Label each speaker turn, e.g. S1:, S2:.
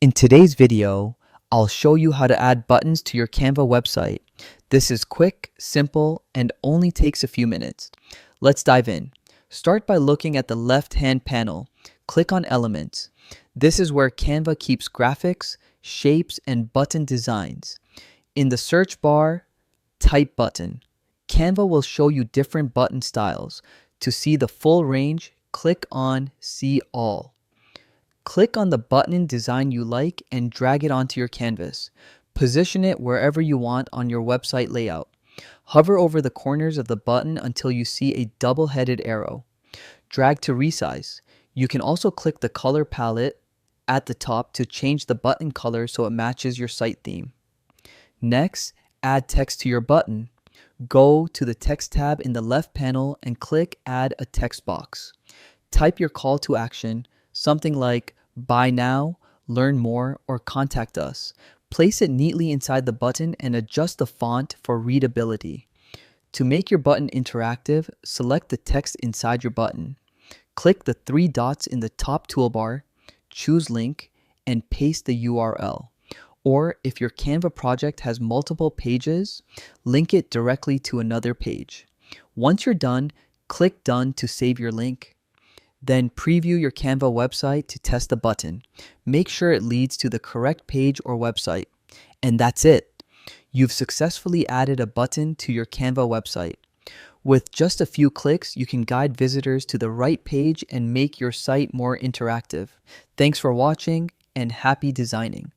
S1: In today's video, I'll show you how to add buttons to your Canva website. This is quick, simple, and only takes a few minutes. Let's dive in. Start by looking at the left-hand panel. Click on Elements. This is where Canva keeps graphics, shapes, and button designs. In the search bar, type button. Canva will show you different button styles. To see the full range, click on See All. Click on the button design you like and drag it onto your canvas. Position it wherever you want on your website layout. Hover over the corners of the button until you see a double-headed arrow. Drag to resize. You can also click the color palette at the top to change the button color so it matches your site theme. Next, add text to your button. Go to the text tab in the left panel and click Add a text box. Type your call to action, something like buy now, learn more, or contact us. Place it neatly inside the button and adjust the font for readability. To make your button interactive, select the text inside your button. Click the three dots in the top toolbar, choose link, and paste the URL. Or if your Canva project has multiple pages, link it directly to another page. Once you're done, click Done to save your link. Then preview your Canva website to test the button. Make sure it leads to the correct page or website. And that's it. You've successfully added a button to your Canva website. With just a few clicks, you can guide visitors to the right page and make your site more interactive. Thanks for watching and happy designing.